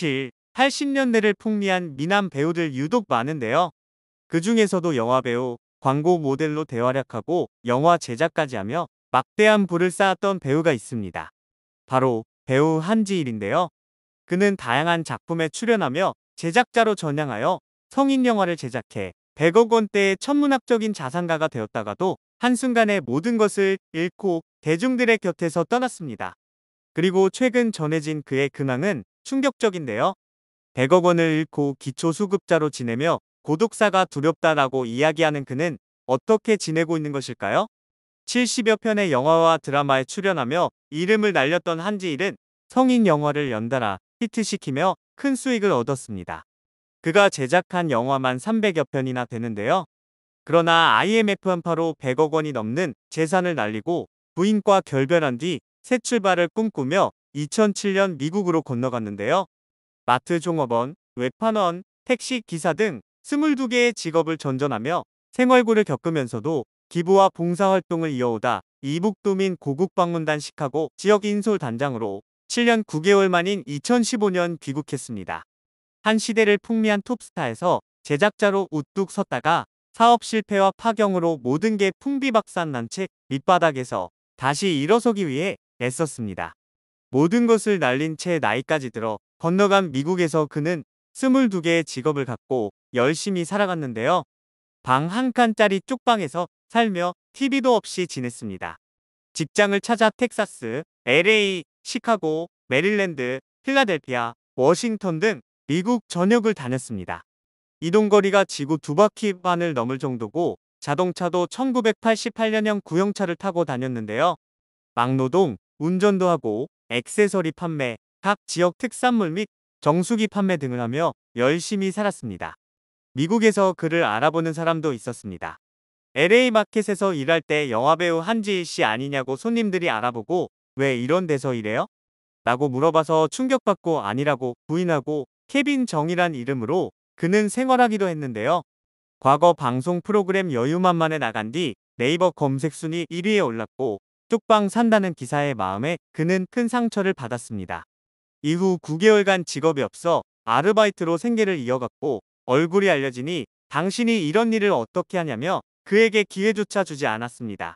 7, 80년대를 풍미한 미남 배우들 유독 많은데요. 그 중에서도 영화배우, 광고 모델로 대활약하고 영화 제작까지 하며 막대한 부를 쌓았던 배우가 있습니다. 바로 배우 한지일인데요. 그는 다양한 작품에 출연하며 제작자로 전향하여 성인 영화를 제작해 100억 원대의 천문학적인 자산가가 되었다가도 한순간에 모든 것을 잃고 대중들의 곁에서 떠났습니다. 그리고 최근 전해진 그의 근황은 충격적인데요. 100억 원을 잃고 기초수급자로 지내며 고독사가 두렵다라고 이야기하는 그는 어떻게 지내고 있는 것일까요? 70여 편의 영화와 드라마에 출연하며 이름을 날렸던 한지일은 성인 영화를 연달아 히트시키며 큰 수익을 얻었습니다. 그가 제작한 영화만 300여 편이나 되는데요. 그러나 IMF 한파로 100억 원이 넘는 재산을 날리고 부인과 결별한 뒤 새 출발을 꿈꾸며 2007년 미국으로 건너갔는데요. 마트 종업원, 외판원, 택시 기사 등 22개의 직업을 전전하며 생활고를 겪으면서도 기부와 봉사활동을 이어오다 이북도민 고국방문단 시카고 지역 인솔 단장으로 7년 9개월 만인 2015년 귀국했습니다. 한 시대를 풍미한 톱스타에서 제작자로 우뚝 섰다가 사업 실패와 파경으로 모든 게 풍비박산난 채 밑바닥에서 다시 일어서기 위해 애썼습니다. 모든 것을 날린 채 나이까지 들어 건너간 미국에서 그는 22개의 직업을 갖고 열심히 살아갔는데요. 방 한 칸짜리 쪽방에서 살며 TV도 없이 지냈습니다. 직장을 찾아 텍사스, LA, 시카고, 메릴랜드, 필라델피아, 워싱턴 등 미국 전역을 다녔습니다. 이동거리가 지구 2바퀴 반을 넘을 정도고 자동차도 1988년형 구형차를 타고 다녔는데요. 막노동, 운전도 하고 액세서리 판매, 각 지역 특산물 및 정수기 판매 등을 하며 열심히 살았습니다. 미국에서 그를 알아보는 사람도 있었습니다. LA 마켓에서 일할 때 영화배우 한지일 씨 아니냐고 손님들이 알아보고 왜 이런 데서 일해요? 라고 물어봐서 충격받고 아니라고 부인하고 케빈 정이란 이름으로 그는 생활하기도 했는데요. 과거 방송 프로그램 여유만만에 나간 뒤 네이버 검색 순위 1위에 올랐고 쪽방 산다는 기사의 마음에 그는 큰 상처를 받았습니다. 이후 9개월간 직업이 없어 아르바이트로 생계를 이어갔고 얼굴이 알려지니 당신이 이런 일을 어떻게 하냐며 그에게 기회조차 주지 않았습니다.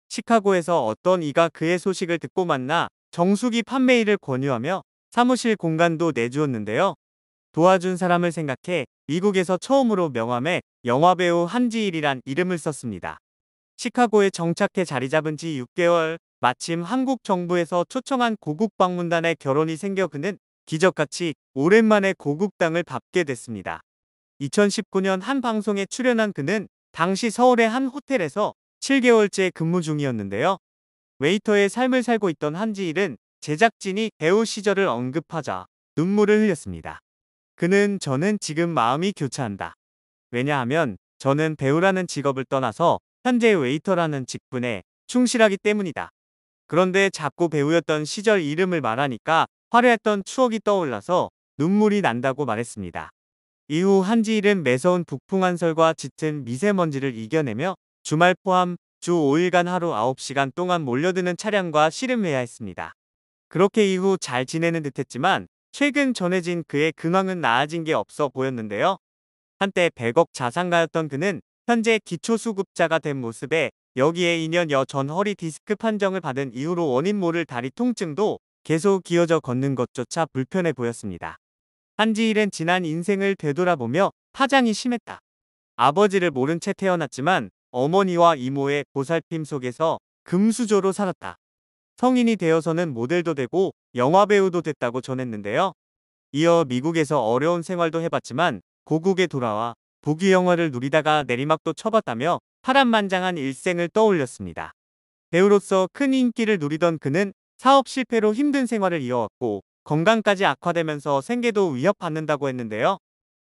시카고에서 어떤 이가 그의 소식을 듣고 만나 정수기 판매 일을 권유하며 사무실 공간도 내주었는데요. 도와준 사람을 생각해 미국에서 처음으로 명함에 영화배우 한지일이란 이름을 썼습니다. 시카고에 정착해 자리 잡은 지 6개월, 마침 한국 정부에서 초청한 고국 방문단에 결혼이 생겨 그는 기적같이 오랜만에 고국 땅을 밟게 됐습니다. 2019년 한 방송에 출연한 그는 당시 서울의 한 호텔에서 7개월째 근무 중이었는데요. 웨이터의 삶을 살고 있던 한지일은 제작진이 배우 시절을 언급하자 눈물을 흘렸습니다. 그는 저는 지금 마음이 교차한다. 왜냐하면 저는 배우라는 직업을 떠나서 현재 웨이터라는 직분에 충실하기 때문이다. 그런데 자꾸 배우였던 시절 이름을 말하니까 화려했던 추억이 떠올라서 눈물이 난다고 말했습니다. 이후 한지일은 매서운 북풍 한설과 짙은 미세먼지를 이겨내며 주말 포함 주 5일간 하루 9시간 동안 몰려드는 차량과 씨름해야 했습니다. 그렇게 이후 잘 지내는 듯했지만 최근 전해진 그의 근황은 나아진 게 없어 보였는데요. 한때 100억 자산가였던 그는 현재 기초수급자가 된 모습에 여기에 2년여 전 허리 디스크 판정을 받은 이후로 원인 모를 다리 통증도 계속 기어져 걷는 것조차 불편해 보였습니다. 한지일은 지난 인생을 되돌아보며 파장이 심했다. 아버지를 모른 채 태어났지만 어머니와 이모의 보살핌 속에서 금수저로 살았다. 성인이 되어서는 모델도 되고 영화배우도 됐다고 전했는데요. 이어 미국에서 어려운 생활도 해봤지만 고국에 돌아와 부귀 영화를 누리다가 내리막도 쳐봤다며 파란만장한 일생을 떠올렸습니다. 배우로서 큰 인기를 누리던 그는 사업 실패로 힘든 생활을 이어왔고 건강까지 악화되면서 생계도 위협받는다고 했는데요.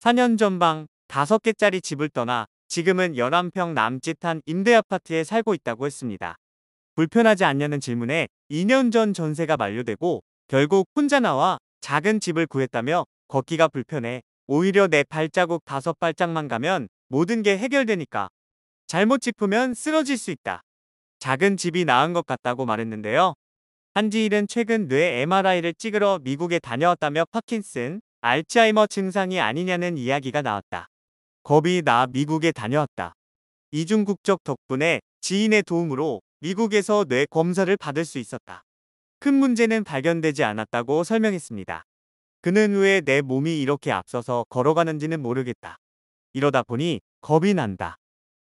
4년 전 방 5개짜리 집을 떠나 지금은 11평 남짓한 임대아파트에 살고 있다고 했습니다. 불편하지 않냐는 질문에 2년 전 전세가 만료되고 결국 혼자 나와 작은 집을 구했다며 걷기가 불편해. 오히려 내 발자국 5발짝만 가면 모든 게 해결되니까. 잘못 짚으면 쓰러질 수 있다. 작은 집이 나은 것 같다고 말했는데요. 한지일은 최근 뇌 MRI를 찍으러 미국에 다녀왔다며 파킨슨, 알츠하이머 증상이 아니냐는 이야기가 나왔다. 겁이 나 미국에 다녀왔다. 이중 국적 덕분에 지인의 도움으로 미국에서 뇌 검사를 받을 수 있었다. 큰 문제는 발견되지 않았다고 설명했습니다. 그는 왜 내 몸이 이렇게 앞서서 걸어가는지는 모르겠다. 이러다 보니 겁이 난다.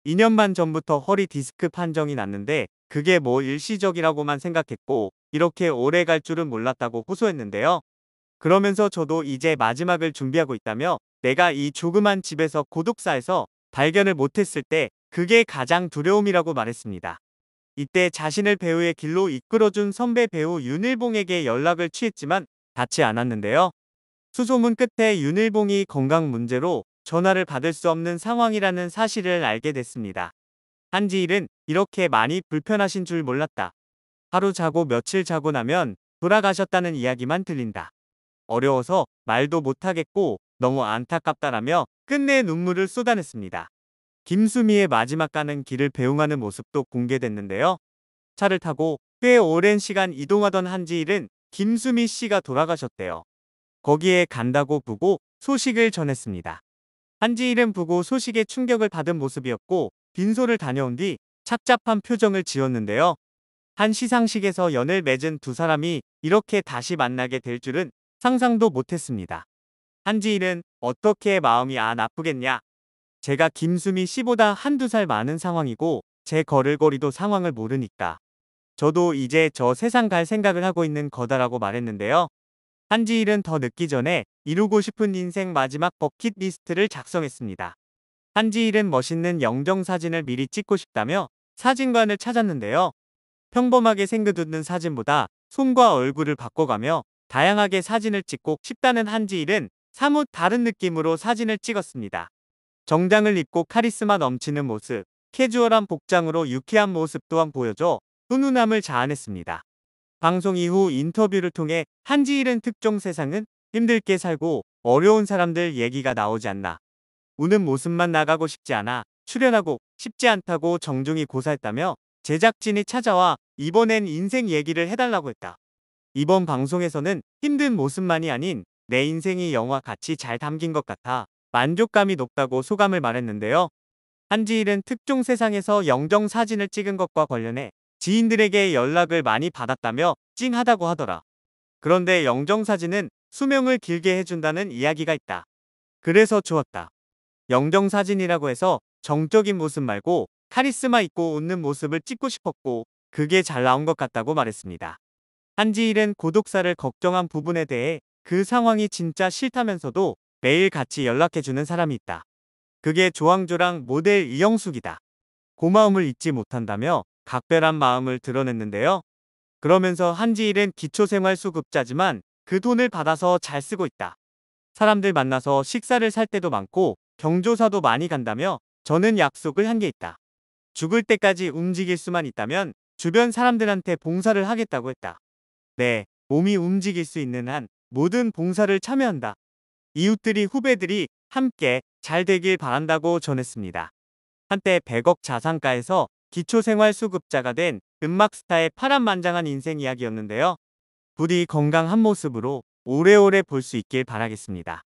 2년만 전부터 허리 디스크 판정이 났는데 그게 뭐 일시적이라고만 생각했고 이렇게 오래 갈 줄은 몰랐다고 호소했는데요. 그러면서 저도 이제 마지막을 준비하고 있다며 내가 이 조그만 집에서 고독사에서 발견을 못했을 때 그게 가장 두려움이라고 말했습니다. 이때 자신을 배우의 길로 이끌어준 선배 배우 윤일봉에게 연락을 취했지만 닿지 않았는데요. 수소문 끝에 윤일봉이 건강 문제로 전화를 받을 수 없는 상황이라는 사실을 알게 됐습니다. 한지일은 이렇게 많이 불편하신 줄 몰랐다. 하루 자고 며칠 자고 나면 돌아가셨다는 이야기만 들린다. 어려워서 말도 못하겠고 너무 안타깝다라며 끝내 눈물을 쏟아냈습니다. 김수미의 마지막 가는 길을 배웅하는 모습도 공개됐는데요. 차를 타고 꽤 오랜 시간 이동하던 한지일은 김수미 씨가 돌아가셨대요. 거기에 간다고 보고 소식을 전했습니다. 한지일은 보고 소식에 충격을 받은 모습이었고 빈소를 다녀온 뒤 착잡한 표정을 지었는데요. 한 시상식에서 연을 맺은 두 사람이 이렇게 다시 만나게 될 줄은 상상도 못했습니다. 한지일은 어떻게 마음이 안 아프겠냐. 제가 김수미 씨보다 한두 살 많은 상황이고 제 걸을거리도 상황을 모르니까. 저도 이제 저 세상 갈 생각을 하고 있는 거다라고 말했는데요. 한지일은 더 늦기 전에 이루고 싶은 인생 마지막 버킷리스트를 작성했습니다. 한지일은 멋있는 영정사진을 미리 찍고 싶다며 사진관을 찾았는데요. 평범하게 생겨두는 사진보다 손과 얼굴을 바꿔가며 다양하게 사진을 찍고 싶다는 한지일은 사뭇 다른 느낌으로 사진을 찍었습니다. 정장을 입고 카리스마 넘치는 모습, 캐주얼한 복장으로 유쾌한 모습 또한 보여줘 훈훈함을 자아냈습니다. 방송 이후 인터뷰를 통해 한지일은 특종 세상은 힘들게 살고 어려운 사람들 얘기가 나오지 않나. 우는 모습만 나가고 싶지 않아 출연하고 싶지 않다고 정중히 고사했다며 제작진이 찾아와 이번엔 인생 얘기를 해달라고 했다. 이번 방송에서는 힘든 모습만이 아닌 내 인생이 영화 같이 잘 담긴 것 같아 만족감이 높다고 소감을 말했는데요. 한지일은 특종 세상에서 영정 사진을 찍은 것과 관련해 지인들에게 연락을 많이 받았다며 찡하다고 하더라. 그런데 영정 사진은 수명을 길게 해준다는 이야기가 있다. 그래서 좋았다. 영정 사진이라고 해서 정적인 모습 말고 카리스마 있고 웃는 모습을 찍고 싶었고 그게 잘 나온 것 같다고 말했습니다. 한지일은 고독사를 걱정한 부분에 대해 그 상황이 진짜 싫다면서도 매일 같이 연락해주는 사람이 있다. 그게 조항조랑 모델 이영숙이다. 고마움을 잊지 못한다며 각별한 마음을 드러냈는데요. 그러면서 한지일은 기초생활수급자지만 그 돈을 받아서 잘 쓰고 있다. 사람들 만나서 식사를 살 때도 많고 경조사도 많이 간다며 저는 약속을 한 게 있다. 죽을 때까지 움직일 수만 있다면 주변 사람들한테 봉사를 하겠다고 했다. 네, 몸이 움직일 수 있는 한 모든 봉사를 참여한다. 이웃들이 후배들이 함께 잘 되길 바란다고 전했습니다. 한때 100억 자산가에서 기초생활수급자가 된 음악스타의 파란만장한 인생 이야기였는데요. 부디 건강한 모습으로 오래오래 볼 수 있길 바라겠습니다.